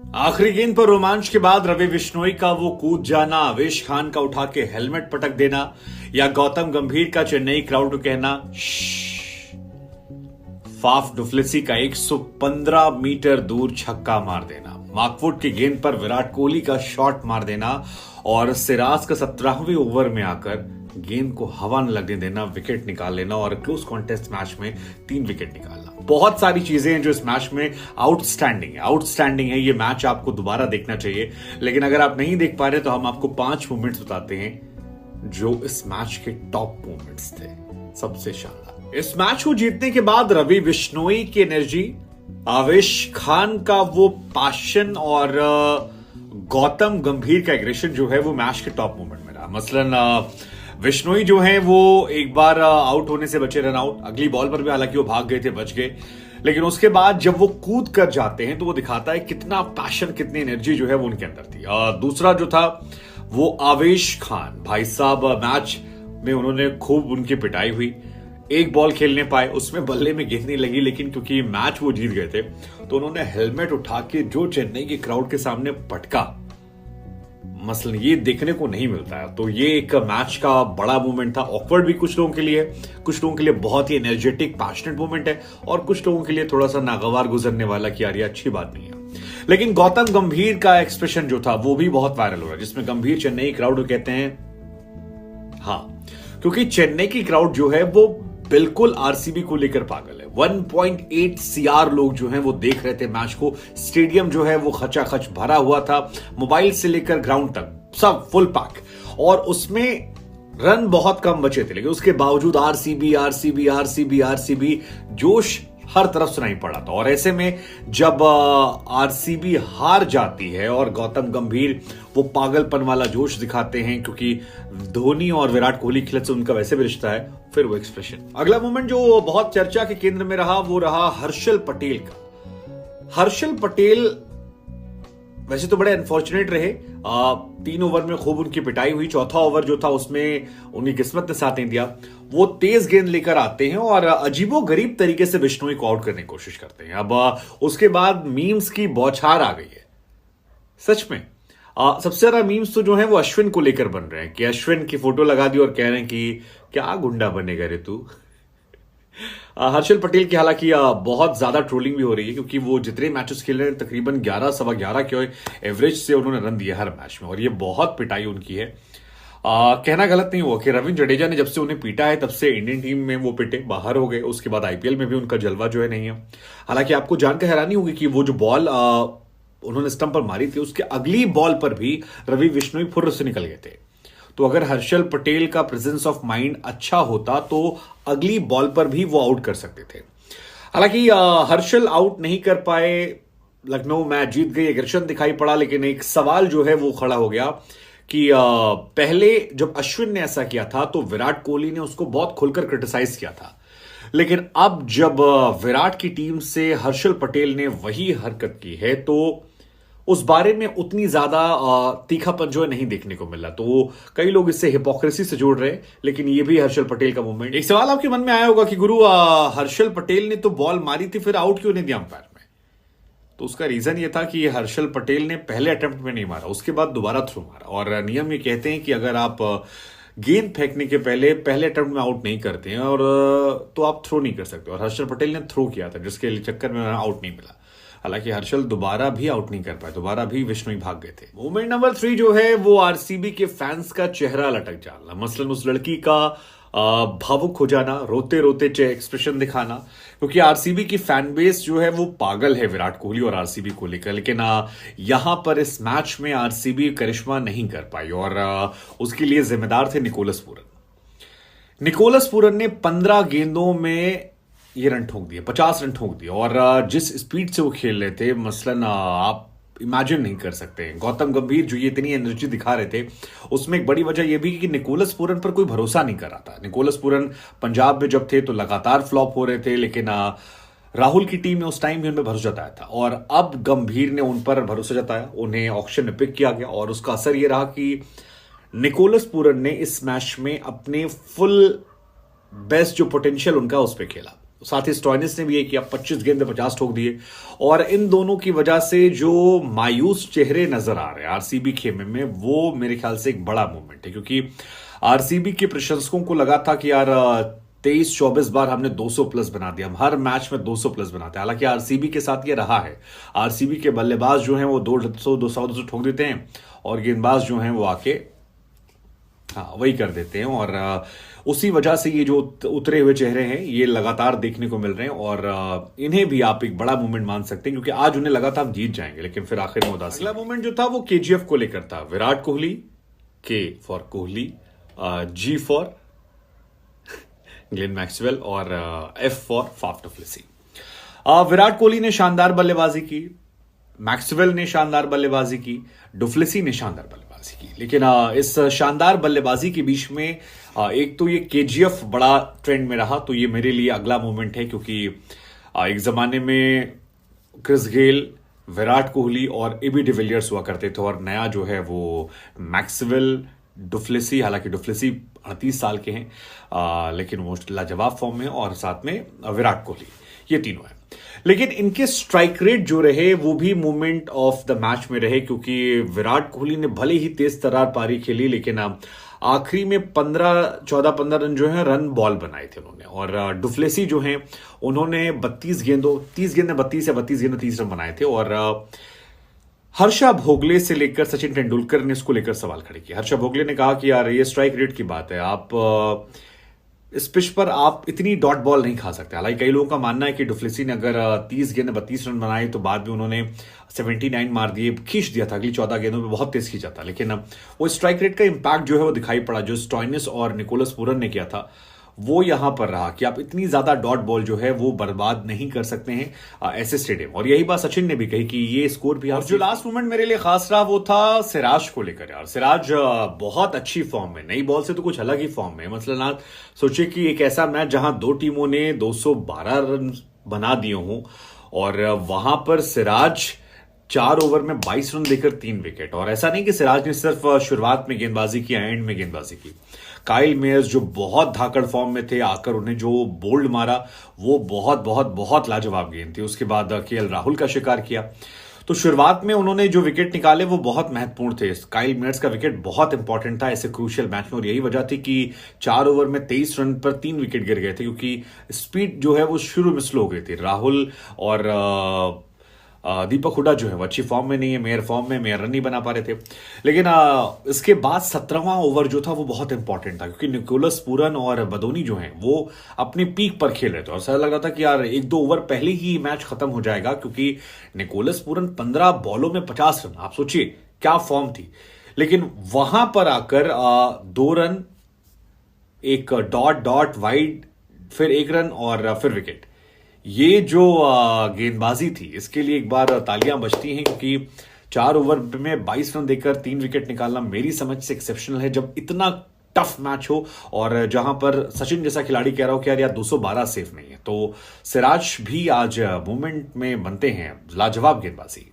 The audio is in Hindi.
आखिरी गेंद पर रोमांच के बाद रवि बिश्नोई का वो कूद जाना, आवेश खान का उठा के हेलमेट पटक देना या गौतम गंभीर का चेन्नई क्राउड को कहना फाफ डुप्लेसी का 115 मीटर दूर छक्का मार देना, मार्कवुड की गेंद पर विराट कोहली का शॉट मार देना और सिराज का 17वें ओवर में आकर गेंद को हवा न लगने देना, विकेट निकाल लेना और क्लोज कॉन्टेस्ट मैच में 3 विकेट निकालना। बहुत सारी चीजें हैं जो इस मैच में आउटस्टैंडिंग है। ये मैच आपको दोबारा देखना चाहिए, लेकिन अगर आप नहीं देख पा रहे तो हम आपको 5 मोमेंट्स बताते हैं जो इस मैच के टॉप मोमेंट्स थे, सबसे शानदार। इस मैच को जीतने के बाद रवि बिश्नोई की एनर्जी, आवेश खान का वो पैशन और गौतम गंभीर का एग्रेशन जो है वो मैच के टॉप मोमेंट में रहा। मसलन बिश्नोई जो है वो एक बार आउट होने से बचे, रन आउट, अगली बॉल पर भी हालांकि वो भाग गए थे, बच गए, लेकिन उसके बाद जब वो कूद कर जाते हैं तो वो दिखाता है कितना पैशन, कितनी एनर्जी जो है वो उनके अंदर थी। दूसरा जो था वो आवेश खान भाई साहब, मैच में उन्होंने खूब उनकी पिटाई हुई, एक बॉल खेलने पाए, उसमें बल्ले में गेंद नहीं लगी, लेकिन क्योंकि मैच वो जीत गए थे तो उन्होंने हेलमेट उठा के जो चेन्नई के क्राउड के सामने पटका, मसलन ये देखने को नहीं मिलता है। तो ये एक मैच का बड़ा मूवमेंट था। ऑकवर्ड भी कुछ लोगों के लिए, कुछ लोगों के लिए बहुत ही एनर्जेटिक पैशनेट मूवमेंट है और कुछ लोगों के लिए थोड़ा सा नागवार गुजरने वाला कि यार ये अच्छी बात नहीं है। लेकिन गौतम गंभीर का एक्सप्रेशन जो था वो भी बहुत वायरल हो रहा है, जिसमें गंभीर चेन्नई क्राउड को कहते हैं हाँ, क्योंकि चेन्नई की क्राउड जो है वो बिल्कुल आरसीबी को लेकर पागल है। 1.8 CR लोग जो हैं वो देख रहे थे मैच को, स्टेडियम जो है वो खचाखच भरा हुआ था, मोबाइल से लेकर ग्राउंड तक सब फुल पैक, और उसमें रन बहुत कम बचे थे, लेकिन उसके बावजूद आरसीबी जोश हर तरफ सुनाई पड़ा था। और ऐसे में जब आरसीबी हार जाती है और गौतम गंभीर वो पागलपन वाला जोश दिखाते हैं, क्योंकि धोनी और विराट कोहली खिलाफ से उनका वैसे भी रिश्ता है, फिर वो एक्सप्रेशन। अगला मोमेंट जो बहुत चर्चा के केंद्र में रहा वो रहा हर्षल पटेल का। हर्षल पटेल वैसे तो बड़े अनफॉर्चुनेट रहे, 3 ओवर में खूब उनकी पिटाई हुई, चौथा ओवर जो था उसमें उनकी किस्मत ने साथ नहीं दिया। वो तेज गेंद लेकर आते हैं और अजीबो गरीब तरीके से बिश्नोई को आउट करने की कोशिश करते हैं। अब उसके बाद मीम्स की बौछार आ गई है, सच में। सबसे ज्यादा मीम्स तो जो है वो अश्विन को लेकर बन रहे हैं कि अश्विन की फोटो लगा दी और कह रहे हैं कि क्या गुंडा बनेगा रे तू। हर्षल पटेल की हालांकि बहुत ज्यादा ट्रोलिंग भी हो रही है, क्योंकि वो जितने मैचेस खेल रहे हैं तकरीबन 11 सवा 11 के एवरेज से उन्होंने रन दिए हर मैच में, और ये बहुत पिटाई उनकी है। कहना गलत नहीं हुआ कि रविंद्र जडेजा ने जब से उन्हें पीटा है तब से इंडियन टीम में वो पिटे, बाहर हो गए, उसके बाद आईपीएल में भी उनका जलवा जो है नहीं है। हालांकि आपको जानकर हैरानी होगी कि वो जो बॉल उन्होंने स्टंप पर मारी थी, उसके अगली बॉल पर भी रवि बिश्नोई फुर्र से निकल गए थे। तो अगर हर्षल पटेल का प्रेजेंस ऑफ माइंड अच्छा होता तो अगली बॉल पर भी वो आउट कर सकते थे। हालांकि हर्षल आउट नहीं कर पाए, लखनऊ मैच जीत गई, एग्रेशन दिखाई पड़ा, लेकिन एक सवाल जो है वो खड़ा हो गया कि पहले जब अश्विन ने ऐसा किया था तो विराट कोहली ने उसको बहुत खुलकर क्रिटिसाइज किया था, लेकिन अब जब विराट की टीम से हर्षल पटेल ने वही हरकत की है तो उस बारे में उतनी ज्यादा तीखापन जो है नहीं देखने को मिला। तो कई लोग इससे हिपोक्रेसी से जोड़ रहे हैं, लेकिन ये भी हर्षल पटेल का मूवमेंट। एक सवाल आपके मन में आया होगा कि गुरु हर्षल पटेल ने तो बॉल मारी थी, फिर आउट क्यों नहीं दिया अंपायर में? तो उसका रीजन ये था कि हर्षल पटेल ने पहले अटेम्प्ट में नहीं मारा, उसके बाद दोबारा थ्रो मारा, और नियम ये कहते हैं कि अगर आप गेंद फेंकने के पहले अटेम्प्ट में आउट नहीं करते हैं और तो आप थ्रो नहीं कर सकते, और हर्षल पटेल ने थ्रो किया था जिसके चक्कर में आउट नहीं मिला। हालांकि हर्षल दोबारा भी आउट नहीं कर पाए, दोबारा भी बिश्नोई भाग गए थे। मूवमेंट नंबर 3 जो है वो आरसीबी के फैंस का चेहरा लटक जाना, मसलन उस लड़की का भावुक हो जाना, रोते रोते एक्सप्रेशन दिखाना, क्योंकि आरसीबी की फैन बेस जो है वो पागल है विराट कोहली और आरसीबी को लेकर। लेकिन यहां पर इस मैच में आरसीबी करिश्मा नहीं कर पाई और उसके लिए जिम्मेदार थे निकोलस पूरन। निकोलस पूरन ने 15 गेंदों में ये रन ठोक दिए, 50 रन ठोक दिए, और जिस स्पीड से वो खेल रहे थे मसलन आप इमेजिन नहीं कर सकते। गौतम गंभीर जो ये इतनी एनर्जी दिखा रहे थे, उसमें एक बड़ी वजह यह भी कि निकोलस पूरन पर कोई भरोसा नहीं कर रहा था। निकोलस पूरन पंजाब में जब थे तो लगातार फ्लॉप हो रहे थे, लेकिन राहुल की टीम ने उस टाइम भी उन पर भरोसा जताया था, और अब गंभीर ने उन पर भरोसा जताया, उन्हें ऑक्शन में पिक किया गया, और उसका असर यह रहा कि निकोलस पूरन ने इस मैच में अपने फुल बेस्ट जो पोटेंशियल उनका उस पर खेला। साथ ही स्टॉइनिस ने भी ये किया, 25 गेंद पे 50 ठोक दिए। और इन दोनों की वजह से जो मायूस चेहरे नजर आ रहे हैं आरसीबी खेमे में, वो मेरे ख्याल से एक बड़ा मूवमेंट है, क्योंकि आरसीबी के प्रशंसकों को लगा था कि यार 23-24 बार हमने 200 प्लस बना दिया, हम हर मैच में 200 प्लस बनाते हैं। हालांकि आरसीबी के साथ ये रहा है, आरसीबी के बल्लेबाज जो हैं वो 200 ठोक देते हैं और गेंदबाज जो हैं वो आके वही कर देते हैं। और उसी वजह से ये जो उतरे हुए चेहरे हैं ये लगातार देखने को मिल रहे हैं, और इन्हें भी आप एक बड़ा मूवमेंट मान सकते हैं, क्योंकि आज उन्हें लगा था हम जीत जाएंगे, लेकिन फिर आखिर में उदासी। अगला मूवमेंट जो था वो केजीएफ को लेकर था। Virat Kohli, K for Kohli, G for Glenn Maxwell और F for Faf du Plessis. Virat Kohli ने शानदार बल्लेबाजी की, मैक्सवेल ने शानदार बल्लेबाजी की, डु प्लेसी ने शानदार बल्लेबाजी की, लेकिन इस शानदार बल्लेबाजी के बीच में एक तो ये केजीएफ बड़ा ट्रेंड में रहा, तो ये मेरे लिए अगला मूवमेंट है, क्योंकि एक जमाने में क्रिस गेल, विराट कोहली और एबी डिविलियर्स हुआ करते थे, और नया जो है वो मैक्सवेल, डु प्लेसी। हालांकि डु प्लेसी 38 साल के हैं, लेकिन वो लाजवाब फॉर्म में, और साथ में विराट कोहली, ये तीनों हैं। लेकिन इनके स्ट्राइक रेट जो रहे वो भी मूवमेंट ऑफ द मैच में रहे, क्योंकि विराट कोहली ने भले ही तेज तर्रार पारी खेली, लेकिन आखिरी में 14-15 रन जो है रन बॉल बनाए थे उन्होंने। और डु प्लेसी जो हैं उन्होंने 30 गेंद में 32 गेंद 30 रन बनाए थे। और हर्षा भोगले से लेकर सचिन तेंदुलकर ने इसको लेकर सवाल खड़े किए। हर्षा भोगले ने कहा कि यार ये स्ट्राइक रेट की बात है, आप इस पिच पर आप इतनी डॉट बॉल नहीं खा सकते। हालांकि कई लोगों का मानना है कि डु प्लेसी ने अगर 30 गेंद 32 रन बनाए तो बाद में उन्होंने 79 मार दिए, खींच दिया था, अगली 14 गेंदों में बहुत तेज खींचा था, लेकिन वो स्ट्राइक रेट का इंपैक्ट जो है वो दिखाई पड़ा, जो स्टॉइनिस और निकोलस पूरन ने किया था वो यहां पर रहा कि आप इतनी ज्यादा डॉट बॉल जो है वो बर्बाद नहीं कर सकते हैं ऐसे स्टेडियम। और यही बात सचिन ने भी कही कि ये स्कोर भी। और जो लास्ट मोमेंट मेरे लिए खास रहा वो था सिराज को लेकर। यार सिराज बहुत अच्छी फॉर्म में, नई बॉल से तो कुछ अलग ही फॉर्म में। मतलब आप सोचिए कि एक ऐसा मैच जहां दो टीमों ने 212 रन बना दिए हों, और वहां पर सिराज 4 ओवर में 22 रन देकर 3 विकेट। और ऐसा नहीं कि सिराज ने सिर्फ शुरुआत में गेंदबाजी की, एंड में गेंदबाजी की। काइल मेयर्स जो बहुत धाकड़ फॉर्म में थे, आकर उन्हें जो बोल्ड मारा वो बहुत बहुत बहुत लाजवाब गेंद थी। उसके बाद केएल राहुल का शिकार किया। तो शुरुआत में उन्होंने जो विकेट निकाले वो बहुत महत्वपूर्ण थे। काइल मेयर्स का विकेट बहुत इंपॉर्टेंट था ऐसे क्रूशियल मैच में, और यही वजह थी कि 4 ओवर में 23 रन पर 3 विकेट गिर गए थे, क्योंकि स्पीड जो है वो शुरू में स्लो हो गई थी। राहुल और दीपक हुडा जो है वो अच्छी फॉर्म में नहीं है, मेयर फॉर्म में, मेयर रन नहीं बना पा रहे थे। लेकिन इसके बाद 17वां ओवर जो था वो बहुत इंपॉर्टेंट था, क्योंकि निकोलस पूरन और बदोनी जो हैं वो अपने पीक पर खेल रहे थे, और ऐसा लग रहा था कि यार 1-2 ओवर पहले ही मैच खत्म हो जाएगा, क्योंकि निकोलस पूरन 15 बॉलों में 50 रन, आप सोचिए क्या फॉर्म थी। लेकिन वहां पर आकर 2 रन, एक डॉट वाइड, फिर 1 रन और फिर विकेट। ये जो गेंदबाजी थी इसके लिए एक बार तालियां बजती हैं, क्योंकि 4 ओवर में 22 रन देकर 3 विकेट निकालना मेरी समझ से एक्सेप्शनल है, जब इतना टफ मैच हो और जहां पर सचिन जैसा खिलाड़ी कह रहा हो कि यार 212 सेफ नहीं है। तो सिराज भी आज मूवमेंट में बनते हैं, लाजवाब गेंदबाजी।